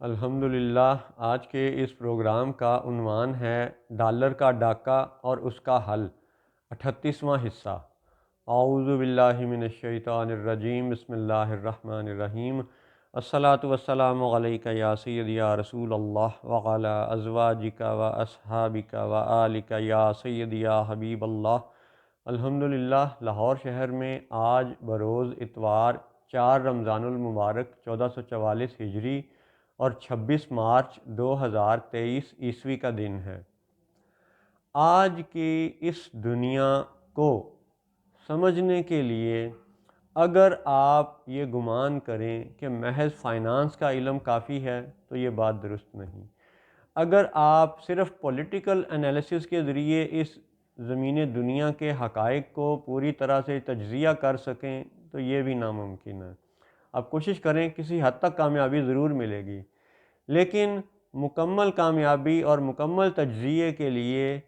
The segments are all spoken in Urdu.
الحمدللہ آج کے اس پروگرام کا عنوان ہے ڈالر کا ڈاکہ اور اس کا حل، 38واں حصہ۔ اعوذ باللہ من الشیطان الرجیم، بسم اللہ الرحمن الرحیم۔ الصلاۃ والسلام علیک یا سیدی یا رسول اللہ وعلی ازواجک و اصحابک و آلک یا سیدی یا حبیب اللہ۔ الحمدللہ لاہور شہر میں آج بروز اتوار 4 رمضان المبارک 1444 ہجری اور 26 مارچ 2023 عیسوی کا دن ہے۔ آج کی اس دنیا کو سمجھنے کے لیے اگر آپ یہ گمان کریں کہ محض فائنانس کا علم کافی ہے تو یہ بات درست نہیں۔ اگر آپ صرف پولیٹیکل انالیسس کے ذریعے اس زمین دنیا کے حقائق کو پوری طرح سے تجزیہ کر سکیں تو یہ بھی ناممکن ہے۔ آپ کوشش کریں، کسی حد تک کامیابی ضرور ملے گی، لیکن مکمل کامیابی اور مکمل تجزیے کے لیے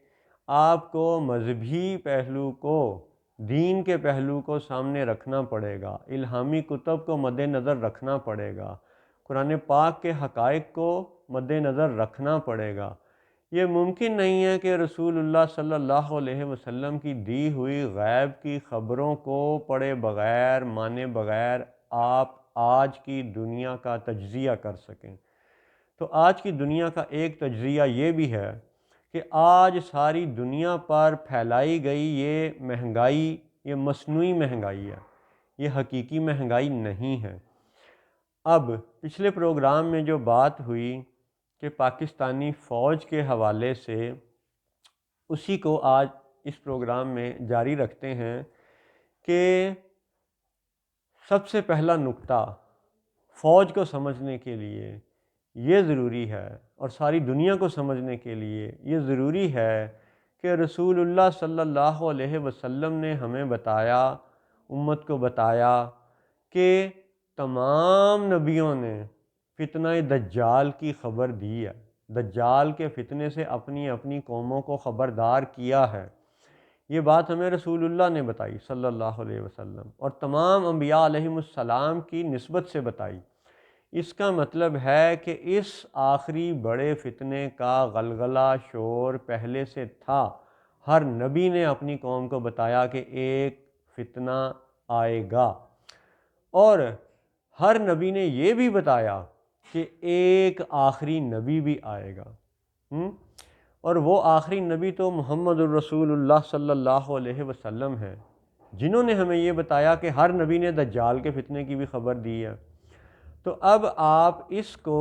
آپ کو مذہبی پہلو کو، دین کے پہلو کو سامنے رکھنا پڑے گا، الہامی کتب کو مد نظر رکھنا پڑے گا، قرآن پاک کے حقائق کو مد نظر رکھنا پڑے گا۔ یہ ممکن نہیں ہے کہ رسول اللہ صلی اللہ علیہ وسلم کی دی ہوئی غیب کی خبروں کو پڑھے بغیر، مانے بغیر آپ آج کی دنیا کا تجزیہ کر سکیں۔ تو آج کی دنیا کا ایک تجزیہ یہ بھی ہے کہ آج ساری دنیا پر پھیلائی گئی یہ مہنگائی، یہ مصنوعی مہنگائی ہے، یہ حقیقی مہنگائی نہیں ہے۔ اب پچھلے پروگرام میں جو بات ہوئی کہ پاکستانی فوج کے حوالے سے، اسی کو آج اس پروگرام میں جاری رکھتے ہیں کہ سب سے پہلا نقطہ فوج کو سمجھنے کے لیے یہ ضروری ہے، اور ساری دنیا کو سمجھنے کے لیے یہ ضروری ہے کہ رسول اللہ صلی اللہ علیہ وسلم نے ہمیں بتایا، امت کو بتایا کہ تمام نبیوں نے فتنہ دجال کی خبر دی ہے، دجال کے فتنے سے اپنی اپنی قوموں کو خبردار کیا ہے۔ یہ بات ہمیں رسول اللہ نے بتائی صلی اللہ علیہ وسلم، اور تمام انبیاء علیہم السلام کی نسبت سے بتائی۔ اس کا مطلب ہے کہ اس آخری بڑے فتنے کا غلغلہ شور پہلے سے تھا۔ ہر نبی نے اپنی قوم کو بتایا کہ ایک فتنہ آئے گا، اور ہر نبی نے یہ بھی بتایا کہ ایک آخری نبی بھی آئے گا، اور وہ آخری نبی تو محمد الرسول اللہ صلی اللہ علیہ وسلم ہے، جنہوں نے ہمیں یہ بتایا کہ ہر نبی نے دجال کے فتنے کی بھی خبر دی ہے۔ تو اب آپ اس کو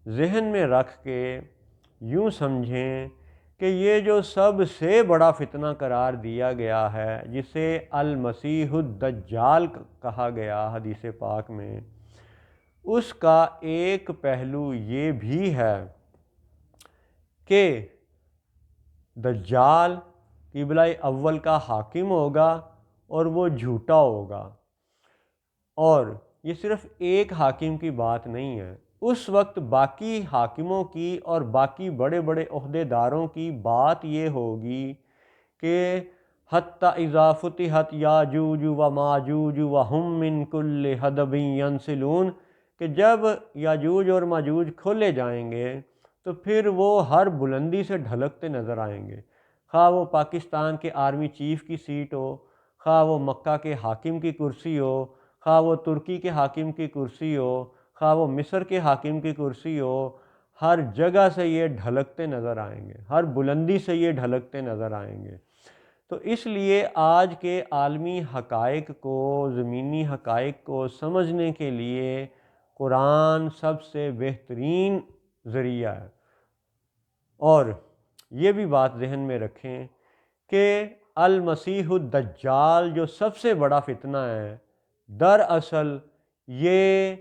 ذہن میں رکھ کے یوں سمجھیں کہ یہ جو سب سے بڑا فتنہ قرار دیا گیا ہے، جسے المسیح الدجال کہا گیا حدیث پاک میں، اس کا ایک پہلو یہ بھی ہے کہ دجال قبلہ اول کا حاکم ہوگا اور وہ جھوٹا ہوگا۔ اور یہ صرف ایک حاکم کی بات نہیں ہے، اس وقت باقی حاکموں کی اور باقی بڑے بڑے عہدیداروں کی بات یہ ہوگی کہ حتی اذا فتحت یاجوج و ماجوج وہم من کل حدب ینسلون، کہ جب یاجوج اور ماجوج کھولے جائیں گے تو پھر وہ ہر بلندی سے ڈھلکتے نظر آئیں گے، خواہ وہ پاکستان کے آرمی چیف کی سیٹ ہو، خواہ وہ مکہ کے حاکم کی کرسی ہو، خواہ وہ ترکی کے حاکم کی کرسی ہو، خواہ وہ مصر کے حاکم کی کرسی ہو، ہر جگہ سے یہ ڈھلکتے نظر آئیں گے، ہر بلندی سے یہ ڈھلکتے نظر آئیں گے۔ تو اس لیے آج کے عالمی حقائق کو، زمینی حقائق کو سمجھنے کے لیے قرآن سب سے بہترین ذریعہ ہے۔ اور یہ بھی بات ذہن میں رکھیں کہ المسیح الدجال جو سب سے بڑا فتنہ ہے، دراصل یہ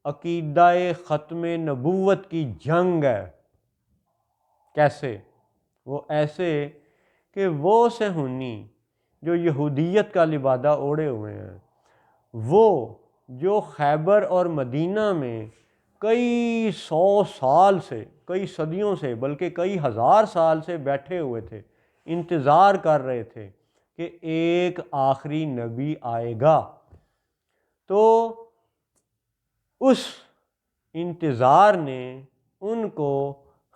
عقیدہ ختم نبوت کی جنگ ہے۔ کیسے؟ وہ ایسے کہ وہ صہیونی جو یہودیت کا لبادہ اوڑھے ہوئے ہیں، وہ جو خیبر اور مدینہ میں کئی سو سال سے، کئی صدیوں سے، بلکہ کئی ہزار سال سے بیٹھے ہوئے تھے، انتظار کر رہے تھے کہ ایک آخری نبی آئے گا، تو اس انتظار نے ان کو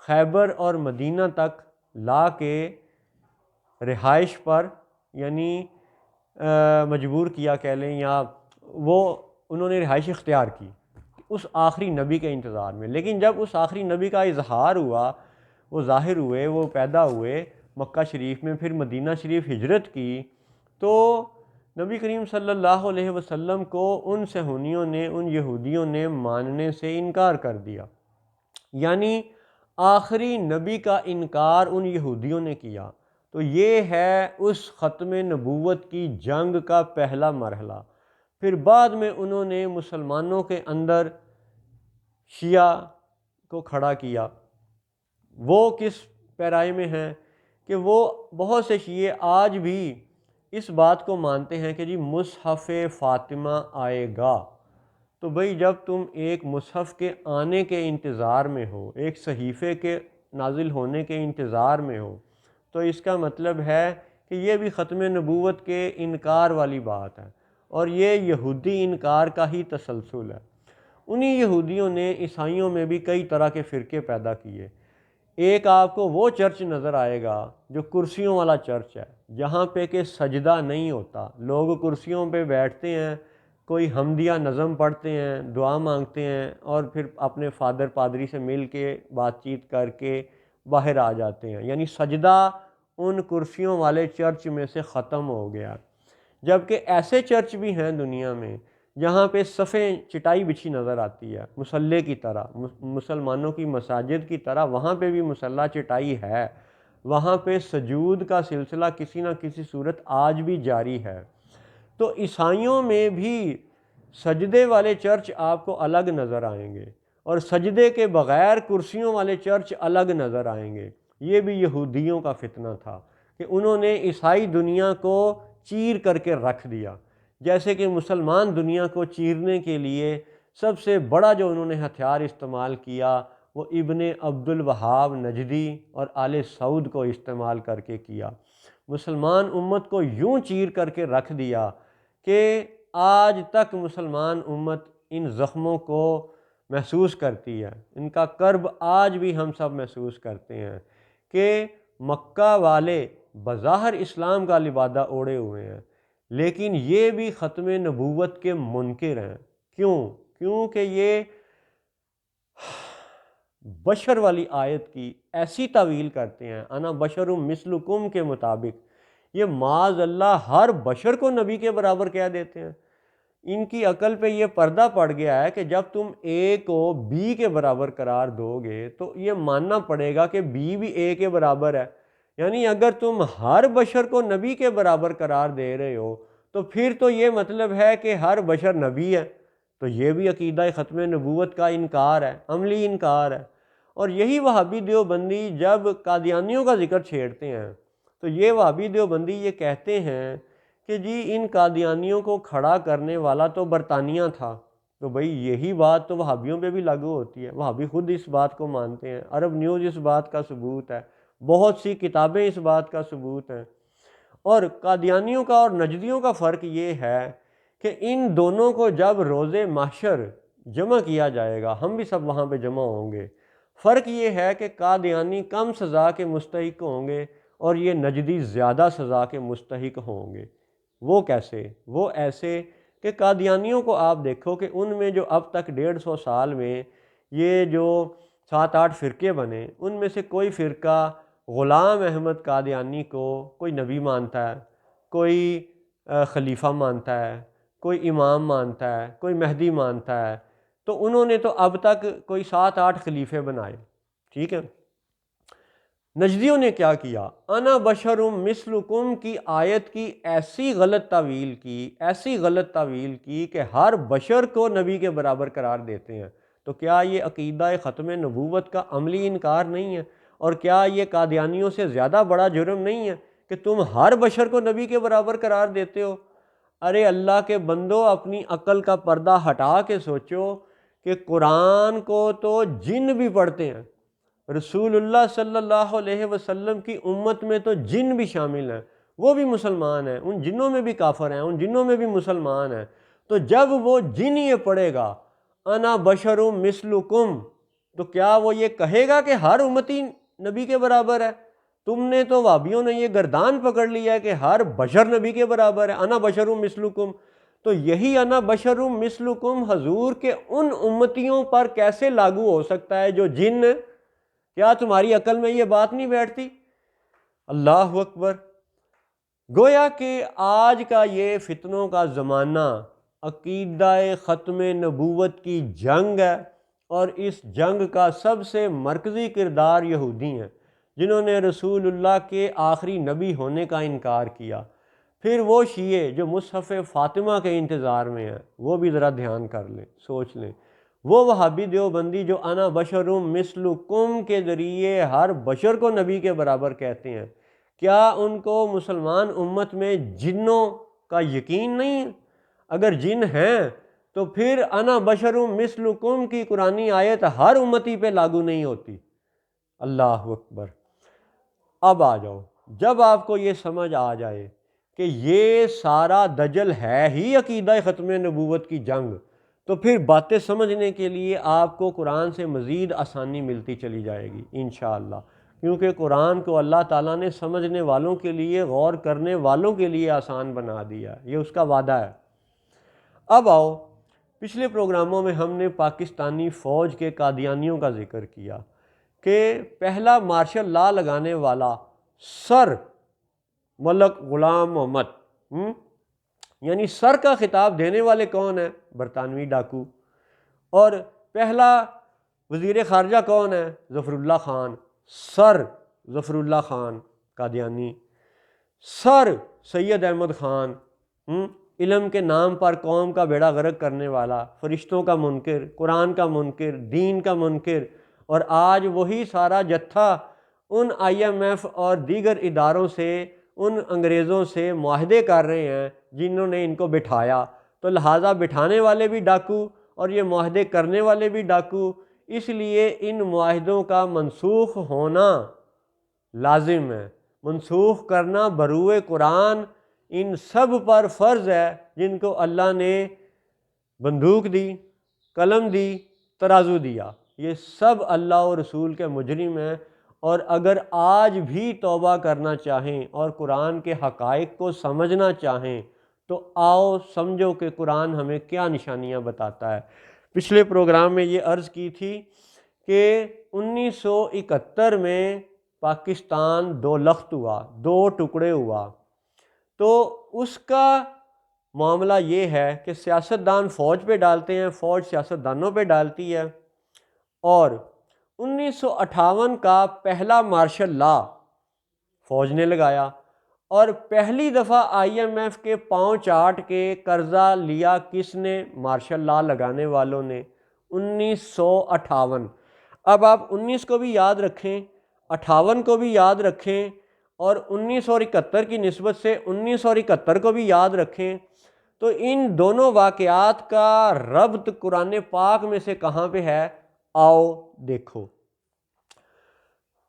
خیبر اور مدینہ تک لا کے رہائش پر یعنی مجبور کیا کہہ لیں، یا وہ انہوں نے رہائش اختیار کی اس آخری نبی کے انتظار میں۔ لیکن جب اس آخری نبی کا اظہار ہوا، وہ ظاہر ہوئے، وہ پیدا ہوئے مکہ شریف میں، پھر مدینہ شریف ہجرت کی، تو نبی کریم صلی اللہ علیہ وسلم کو ان صہیونیوں نے، ان یہودیوں نے ماننے سے انکار کر دیا۔ یعنی آخری نبی کا انکار ان یہودیوں نے کیا۔ تو یہ ہے اس ختم نبوت کی جنگ کا پہلا مرحلہ۔ پھر بعد میں انہوں نے مسلمانوں کے اندر شیعہ کو کھڑا کیا۔ وہ کس پیرائی میں ہیں کہ وہ بہت سے شیعہ آج بھی اس بات کو مانتے ہیں کہ جی مصحف فاطمہ آئے گا۔ تو بھئی جب تم ایک مصحف کے آنے کے انتظار میں ہو، ایک صحیفے کے نازل ہونے کے انتظار میں ہو، تو اس کا مطلب ہے کہ یہ بھی ختم نبوت کے انکار والی بات ہے، اور یہ یہودی انکار کا ہی تسلسل ہے۔ انہی یہودیوں نے عیسائیوں میں بھی کئی طرح کے فرقے پیدا کیے۔ ایک آپ کو وہ چرچ نظر آئے گا جو کرسیوں والا چرچ ہے، جہاں پہ کہ سجدہ نہیں ہوتا، لوگ کرسیوں پہ بیٹھتے ہیں، کوئی حمدیہ نظم پڑھتے ہیں، دعا مانگتے ہیں، اور پھر اپنے فادر پادری سے مل کے بات چیت کر کے باہر آ جاتے ہیں۔ یعنی سجدہ ان کرسیوں والے چرچ میں سے ختم ہو گیا۔ جبکہ ایسے چرچ بھی ہیں دنیا میں جہاں پہ صفیں چٹائی بچھی نظر آتی ہے، مصلے کی طرح، مسلمانوں کی مساجد کی طرح وہاں پہ بھی مصلی چٹائی ہے، وہاں پہ سجود کا سلسلہ کسی نہ کسی صورت آج بھی جاری ہے۔ تو عیسائیوں میں بھی سجدے والے چرچ آپ کو الگ نظر آئیں گے، اور سجدے کے بغیر کرسیوں والے چرچ الگ نظر آئیں گے۔ یہ بھی یہودیوں کا فتنہ تھا کہ انہوں نے عیسائی دنیا کو چیر کر کے رکھ دیا، جیسے کہ مسلمان دنیا کو چیرنے کے لیے سب سے بڑا جو انہوں نے ہتھیار استعمال کیا وہ ابن عبد الوہاب نجدی اور آل سعود کو استعمال کر کے کیا۔ مسلمان امت کو یوں چیر کر کے رکھ دیا کہ آج تک مسلمان امت ان زخموں کو محسوس کرتی ہے، ان کا کرب آج بھی ہم سب محسوس کرتے ہیں کہ مکہ والے بظاہر اسلام کا لبادہ اوڑے ہوئے ہیں، لیکن یہ بھی ختم نبوت کے منکر ہیں۔ کیونکہ یہ بشر والی آیت کی ایسی تعویل کرتے ہیں، انا بشر مثلکم کے مطابق، یہ معاذ اللہ ہر بشر کو نبی کے برابر کہہ دیتے ہیں۔ ان کی عقل پہ یہ پردہ پڑ گیا ہے کہ جب تم اے کو بی کے برابر قرار دو گے تو یہ ماننا پڑے گا کہ بی بھی اے کے برابر ہے۔ یعنی اگر تم ہر بشر کو نبی کے برابر قرار دے رہے ہو تو پھر تو یہ مطلب ہے کہ ہر بشر نبی ہے۔ تو یہ بھی عقیدہ ختم نبوت کا انکار ہے، عملی انکار ہے۔ اور یہی وہابی دیوبندی جب قادیانیوں کا ذکر چھیڑتے ہیں تو یہ وہابی دیوبندی یہ کہتے ہیں کہ جی ان قادیانیوں کو کھڑا کرنے والا تو برطانیہ تھا۔ تو بھئی یہی بات تو وہابیوں پہ بھی لاگو ہوتی ہے، وہابی خود اس بات کو مانتے ہیں، عرب نیوز اس بات کا ثبوت ہے، بہت سی کتابیں اس بات کا ثبوت ہیں۔ اور قادیانیوں کا اور نجدیوں کا فرق یہ ہے کہ ان دونوں کو جب روز محشر جمع کیا جائے گا، ہم بھی سب وہاں پہ جمع ہوں گے، فرق یہ ہے کہ قادیانی کم سزا کے مستحق ہوں گے اور یہ نجدی زیادہ سزا کے مستحق ہوں گے۔ وہ کیسے؟ وہ ایسے کہ قادیانیوں کو آپ دیکھو کہ ان میں جو اب تک 150 سال میں یہ جو 7-8 فرقے بنے، ان میں سے کوئی فرقہ غلام احمد قادیانی کو کوئی نبی مانتا ہے، کوئی خلیفہ مانتا ہے، کوئی امام مانتا ہے، کوئی مہدی مانتا ہے۔ تو انہوں نے تو اب تک کوئی 7-8 خلیفے بنائے، ٹھیک ہے۔ نجدیوں نے کیا کیا؟ انا بشر مثلکم کی آیت کی ایسی غلط تعویل کی کہ ہر بشر کو نبی کے برابر قرار دیتے ہیں۔ تو کیا یہ عقیدہ ختم نبوت کا عملی انکار نہیں ہے؟ اور کیا یہ قادیانیوں سے زیادہ بڑا جرم نہیں ہے کہ تم ہر بشر کو نبی کے برابر قرار دیتے ہو؟ ارے اللہ کے بندو، اپنی عقل کا پردہ ہٹا کے سوچو کہ قرآن کو تو جن بھی پڑھتے ہیں، رسول اللہ صلی اللہ علیہ وسلم کی امت میں تو جن بھی شامل ہیں، وہ بھی مسلمان ہیں، ان جنوں میں بھی کافر ہیں، ان جنوں میں بھی مسلمان ہیں۔ تو جب وہ جن یہ پڑھے گا، انا بشرم مثلکم، تو کیا وہ یہ کہے گا کہ ہر امتی نبی کے برابر ہے؟ تم نے تو وہابیوں نے یہ گردان پکڑ لیا ہے کہ ہر بشر نبی کے برابر ہے، انا بشرم مثلکم۔ تو یہی انا بشرم مثلکم حضور کے ان امتیوں پر کیسے لاگو ہو سکتا ہے جو جن؟ کیا تمہاری عقل میں یہ بات نہیں بیٹھتی؟ اللہ اکبر! گویا کہ آج کا یہ فتنوں کا زمانہ عقیدہ ختم نبوت کی جنگ ہے، اور اس جنگ کا سب سے مرکزی کردار یہودی ہیں، جنہوں نے رسول اللہ کے آخری نبی ہونے کا انکار کیا۔ پھر وہ شیعہ جو مصحف فاطمہ کے انتظار میں ہیں، وہ بھی ذرا دھیان کر لیں، سوچ لیں۔ وہ وہابی دیوبندی جو انا بشرم مثلکم کے ذریعے ہر بشر کو نبی کے برابر کہتے ہیں، کیا ان کو مسلمان امت میں جنوں کا یقین نہیں ہے؟ اگر جن ہیں تو پھر انا بشرم مثلکم کی قرآنی آیت ہر امتی پہ لاگو نہیں ہوتی۔ اللہ اکبر! اب آ جاؤ، جب آپ کو یہ سمجھ آ جائے کہ یہ سارا دجل ہے ہی عقیدہ ختم نبوت کی جنگ، تو پھر باتیں سمجھنے کے لیے آپ کو قرآن سے مزید آسانی ملتی چلی جائے گی انشاءاللہ، کیونکہ قرآن کو اللہ تعالیٰ نے سمجھنے والوں کے لیے، غور کرنے والوں کے لیے آسان بنا دیا، یہ اس کا وعدہ ہے۔ اب آؤ، پچھلے پروگراموں میں ہم نے پاکستانی فوج کے قادیانیوں کا ذکر کیا کہ پہلا مارشل لا لگانے والا سر ملک غلام محمد، یعنی سر کا خطاب دینے والے کون ہیں؟ برطانوی ڈاکو۔ اور پہلا وزیر خارجہ کون ہے؟ ظفر اللہ خان، سر ظفر اللہ خان قادیانی۔ سر سید احمد خان، علم کے نام پر قوم کا بیڑا غرق کرنے والا، فرشتوں کا منکر، قرآن کا منکر، دین کا منکر، اور آج وہی سارا جتھا ان IMF اور دیگر اداروں سے، ان انگریزوں سے معاہدے کر رہے ہیں جنہوں نے ان کو بٹھایا، تو لہٰذا بٹھانے والے بھی ڈاکو اور یہ معاہدے کرنے والے بھی ڈاکو، اس لیے ان معاہدوں کا منسوخ ہونا لازم ہے، منسوخ کرنا بروئے قرآن ان سب پر فرض ہے جن کو اللہ نے بندوق دی، قلم دی، ترازو دیا، یہ سب اللہ اور رسول کے مجرم ہیں۔ اور اگر آج بھی توبہ کرنا چاہیں اور قرآن کے حقائق کو سمجھنا چاہیں تو آؤ سمجھو کہ قرآن ہمیں کیا نشانیاں بتاتا ہے۔ پچھلے پروگرام میں یہ عرض کی تھی کہ 1971 میں پاکستان دو لخت ہوا، دو ٹکڑے ہوا، تو اس کا معاملہ یہ ہے کہ سیاستدان فوج پہ ڈالتے ہیں، فوج سیاستدانوں پہ ڈالتی ہے، اور 1958 کا پہلا مارشل لا فوج نے لگایا، اور پہلی دفعہ IMF کے پاؤں چاٹ کے قرضہ لیا کس نے؟ مارشل لا لگانے والوں نے، 1958۔ اب آپ 19 کو بھی یاد رکھیں، 58 کو بھی یاد رکھیں، اور 1971 کی نسبت سے 1971 کو بھی یاد رکھیں، تو ان دونوں واقعات کا ربط قرآن پاک میں سے کہاں پہ ہے؟ آؤ دیکھو۔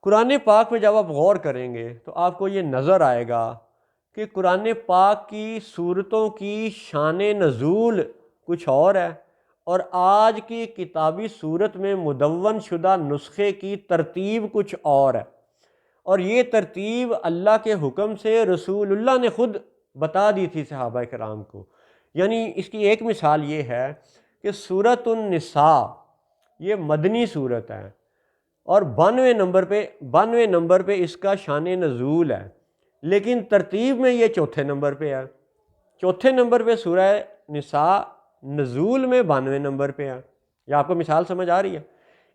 قرآن پاک پہ جب آپ غور کریں گے تو آپ کو یہ نظر آئے گا کہ قرآن پاک کی صورتوں کی شان نزول کچھ اور ہے، اور آج کی کتابی صورت میں مدون شدہ نسخے کی ترتیب کچھ اور ہے، اور یہ ترتیب اللہ کے حکم سے رسول اللہ نے خود بتا دی تھی صحابہ کرام کو۔ یعنی اس کی ایک مثال یہ ہے کہ سورۃ النساء یہ مدنی صورت ہے، اور 92 نمبر پہ اس کا شان نزول ہے، لیکن ترتیب میں یہ چوتھے نمبر پہ ہے، چوتھے نمبر پہ سورہ نساء، نزول میں 92 نمبر پہ ہے۔ یہ آپ کو مثال سمجھ آ رہی ہے؟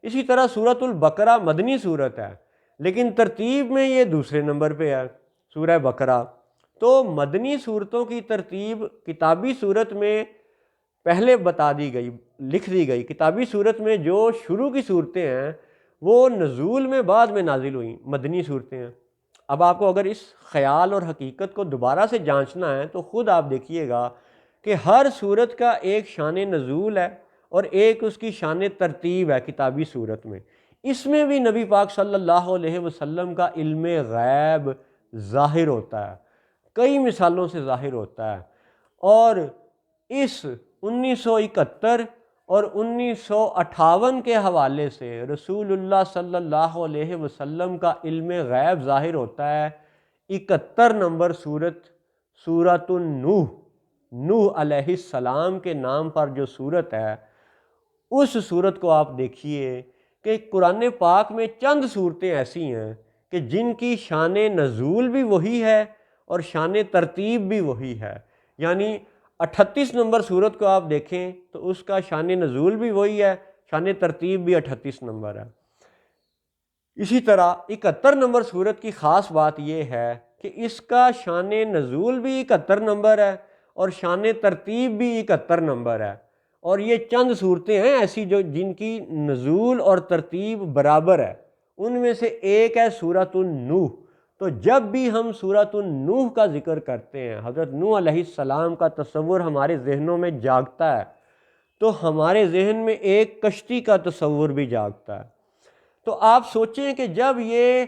اسی طرح سورۃ البقرہ مدنی صورت ہے، لیکن ترتیب میں یہ دوسرے نمبر پہ ہے، سورہ بقرہ۔ تو مدنی صورتوں کی ترتیب کتابی صورت میں پہلے بتا دی گئی، لکھ دی گئی۔ کتابی صورت میں جو شروع کی صورتیں ہیں وہ نزول میں بعد میں نازل ہوئیں، مدنی صورتیں ہیں۔ اب آپ کو اگر اس خیال اور حقیقت کو دوبارہ سے جانچنا ہے تو خود آپ دیکھیے گا کہ ہر صورت کا ایک شان نزول ہے اور ایک اس کی شان ترتیب ہے کتابی صورت میں۔ اس میں بھی نبی پاک صلی اللہ علیہ وسلم کا علم غیب ظاہر ہوتا ہے، کئی مثالوں سے ظاہر ہوتا ہے، اور اس 1971 اور 1958 کے حوالے سے رسول اللہ صلی اللہ علیہ وسلم کا علم غیب ظاہر ہوتا ہے 71 نمبر سورۃ النوح، نوح علیہ السلام کے نام پر جو سورت ہے، اس سورت کو آپ دیکھیے کہ قرآن پاک میں چند صورتیں ایسی ہیں کہ جن کی شان نزول بھی وہی ہے اور شان ترتیب بھی وہی ہے. یعنی 38 نمبر صورت کو آپ دیکھیں تو اس کا شان نزول بھی وہی ہے، شان ترتیب بھی 38 نمبر ہے. اسی طرح 71 نمبر صورت کی خاص بات یہ ہے کہ اس کا شان نزول بھی 71 نمبر ہے اور شان ترتیب بھی 71 نمبر ہے. اور یہ چند صورتیں ہیں ایسی جن کی نزول اور ترتیب برابر ہے. ان میں سے ایک ہے سورۃ النوح. تو جب بھی ہم سورۃ النوح کا ذکر کرتے ہیں، حضرت نوح علیہ السلام کا تصور ہمارے ذہنوں میں جاگتا ہے، تو ہمارے ذہن میں ایک کشتی کا تصور بھی جاگتا ہے. تو آپ سوچیں کہ جب یہ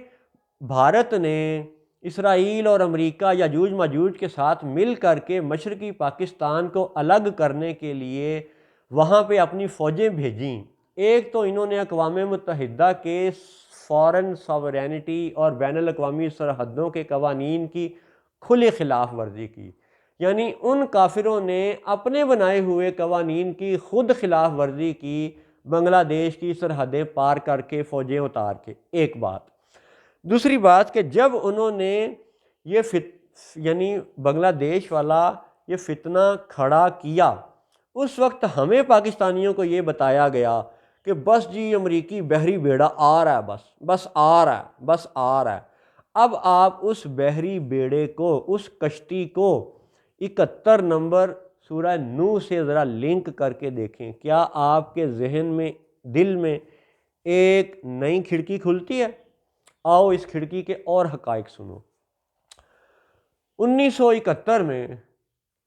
بھارت نے اسرائیل اور امریکہ یاجوج ماجوج کے ساتھ مل کر کے مشرقی پاکستان کو الگ کرنے کے لیے وہاں پہ اپنی فوجیں بھیجیں، ایک تو انہوں نے اقوام متحدہ کے فارن ساورینٹی اور بین الاقوامی سرحدوں کے قوانین کی کھلی خلاف ورزی کی. یعنی ان کافروں نے اپنے بنائے ہوئے قوانین کی خود خلاف ورزی کی، بنگلہ دیش کی سرحدیں پار کر کے فوجیں اتار کے. ایک بات. دوسری بات کہ جب انہوں نے یعنی بنگلہ دیش والا یہ فتنہ کھڑا کیا، اس وقت ہمیں پاکستانیوں کو یہ بتایا گیا کہ بس جی امریکی بحری بیڑا آ رہا ہے، بس آ رہا ہے. اب آپ اس بحری بیڑے کو، اس کشتی کو 71 نمبر سورہ نوح سے ذرا لنک کر کے دیکھیں. کیا آپ کے ذہن میں، دل میں ایک نئی کھڑکی کھلتی ہے؟ آؤ اس کھڑکی کے اور حقائق سنو. 1971 میں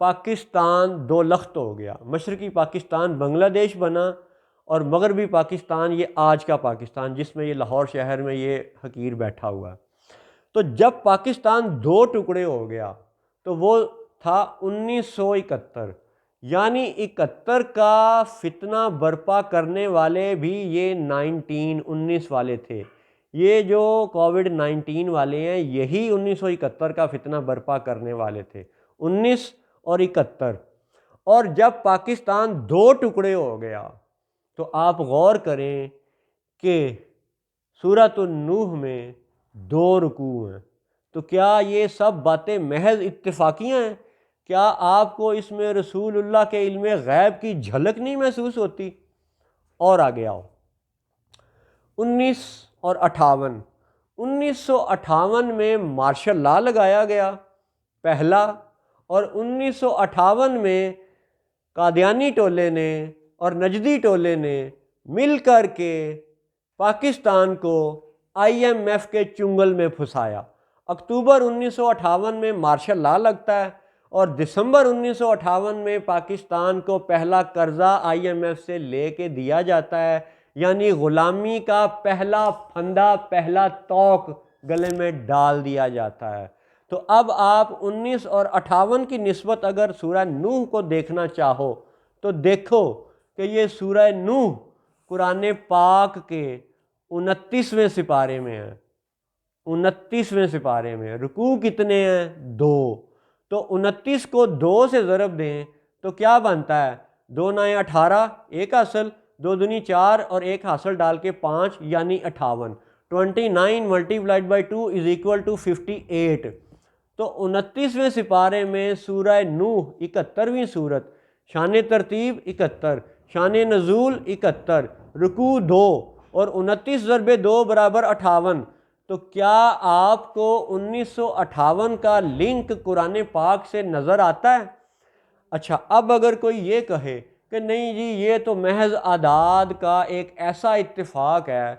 پاکستان دو لخت ہو گیا. مشرقی پاکستان بنگلہ دیش بنا اور مغربی پاکستان یہ آج کا پاکستان جس میں یہ لاہور شہر میں یہ حقیر بیٹھا ہوا ہے. تو جب پاکستان دو ٹکڑے ہو گیا تو وہ تھا 1971. یعنی 71 کا فتنہ برپا کرنے والے بھی یہ 19 والے تھے. یہ جو کووڈ-19 والے ہیں یہی 1971 کا فتنہ برپا کرنے والے تھے. 19 اور 71. اور جب پاکستان دو ٹکڑے ہو گیا تو آپ غور کریں کہ سورۃ النوح میں 2 رکوع ہیں. تو کیا یہ سب باتیں محض اتفاقیاں ہیں؟ کیا آپ کو اس میں رسول اللہ کے علم غیب کی جھلک نہیں محسوس ہوتی؟ اور آگے آؤ. 19 اور 58. 1958 میں مارشل لا لگایا گیا پہلا، اور 1958 میں قادیانی ٹولے نے اور نجدی ٹولے نے مل کر کے پاکستان کو IMF کے چنگل میں پھنسایا. اکتوبر 1958 میں مارشل لا لگتا ہے اور دسمبر 1958 میں پاکستان کو پہلا قرضہ IMF سے لے کے دیا جاتا ہے. یعنی غلامی کا پہلا پھندا، پہلا توق گلے میں ڈال دیا جاتا ہے. تو اب آپ 19 اور 58 کی نسبت اگر سورہ نوح کو دیکھنا چاہو تو دیکھو کہ یہ سورہ نوح قرآن پاک کے 29ویں سپارے میں ہے. 29ویں سپارے میں رکوع کتنے ہیں؟ 2. تو 29 کو 2 سے ضرب دیں تو کیا بنتا ہے؟ 2 9 18، ایک حاصل، 2 دونی 4 اور ایک حاصل ڈال کے 5 یعنی 58. 29 multiplied by 2 is equal to 58. تو 29ویں سپارے میں سورہ نوح 71ویں سورت، شان ترتیب 71، شان نزول 71، رکوع 2 اور 29 ضرب 2 برابر 58. تو کیا آپ کو 1958 کا لنک قرآن پاک سے نظر آتا ہے؟ اچھا، اب اگر کوئی یہ کہے کہ نہیں جی یہ تو محض اعداد کا ایک ایسا اتفاق ہے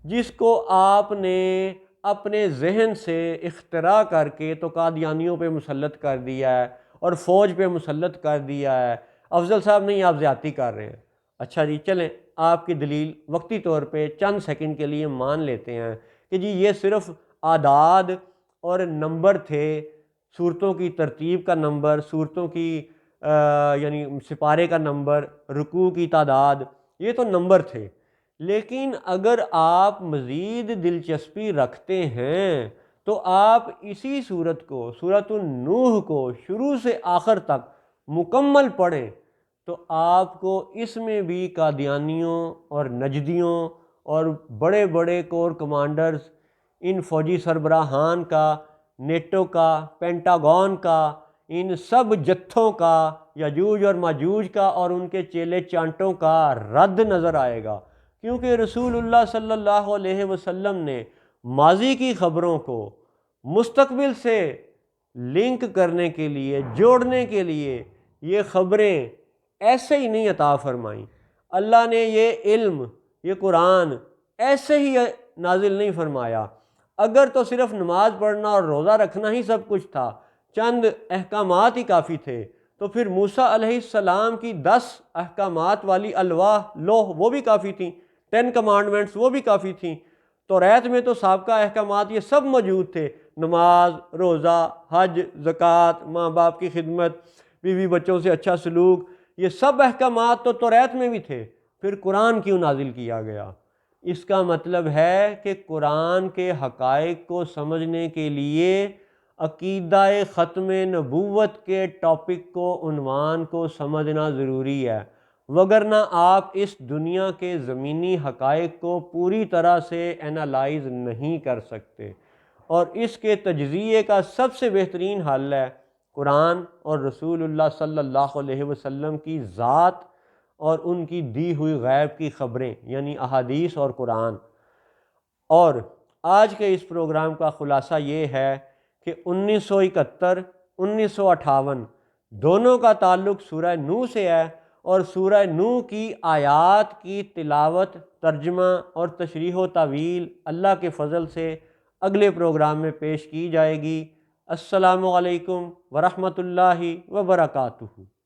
جس کو آپ نے اپنے ذہن سے اختراع کر کے تو قادیانیوں پہ مسلط کر دیا ہے اور فوج پہ مسلط کر دیا ہے، افضل صاحب نہیں آپ زیادتی کر رہے ہیں. اچھا جی چلیں آپ کی دلیل وقتی طور پہ چند سیکنڈ کے لیے مان لیتے ہیں کہ جی یہ صرف اعداد اور نمبر تھے، صورتوں کی ترتیب کا نمبر، صورتوں کی یعنی سپارے کا نمبر، رکوع کی تعداد، یہ تو نمبر تھے۔ لیکن اگر آپ مزید دلچسپی رکھتے ہیں تو آپ اسی سورت کو، سورۃ النوح کو شروع سے آخر تک مکمل پڑھیں تو آپ کو اس میں بھی قادیانیوں اور نجدیوں اور بڑے بڑے کور کمانڈرز، ان فوجی سربراہان کا، نیٹو کا، پینٹاگون کا، ان سب جتھوں کا، یاجوج اور ماجوج کا اور ان کے چیلے چانٹوں کا رد نظر آئے گا، کیونکہ رسول اللہ صلی اللہ علیہ وسلم نے ماضی کی خبروں کو مستقبل سے لنک کرنے کے لیے، جوڑنے کے لیے یہ خبریں ایسے ہی نہیں عطا فرمائیں۔ اللہ نے یہ علم، یہ قرآن ایسے ہی نازل نہیں فرمایا۔ اگر تو صرف نماز پڑھنا اور روزہ رکھنا ہی سب کچھ تھا، چند احکامات ہی کافی تھے، تو پھر موسیٰ علیہ السلام کی 10 احکامات والی الواح لوح وہ بھی کافی تھیں، 10 کمانڈمنٹس وہ بھی کافی تھیں۔ توریت میں تو سابقہ احکامات یہ سب موجود تھے، نماز، روزہ، حج، زکوٰۃ، ماں باپ کی خدمت، بیوی بچوں سے اچھا سلوک، یہ سب احکامات تو توریت میں بھی تھے۔ پھر قرآن کیوں نازل کیا گیا؟ اس کا مطلب ہے کہ قرآن کے حقائق کو سمجھنے کے لیے عقیدہ ختم نبوت کے ٹاپک کو، عنوان کو سمجھنا ضروری ہے، وگرنہ آپ اس دنیا کے زمینی حقائق کو پوری طرح سے انالائز نہیں کر سکتے۔ اور اس کے تجزیے کا سب سے بہترین حل ہے قرآن اور رسول اللہ صلی اللہ علیہ وسلم کی ذات اور ان کی دی ہوئی غیب کی خبریں، یعنی احادیث اور قرآن۔ اور آج کے اس پروگرام کا خلاصہ یہ ہے کہ 1971 1958 دونوں کا تعلق سورہ نوح سے ہے، اور سورہ نوح کی آیات کی تلاوت، ترجمہ اور تشریح و تعویل اللہ کے فضل سے اگلے پروگرام میں پیش کی جائے گی۔ السلام علیکم ورحمۃ اللہ وبرکاتہ۔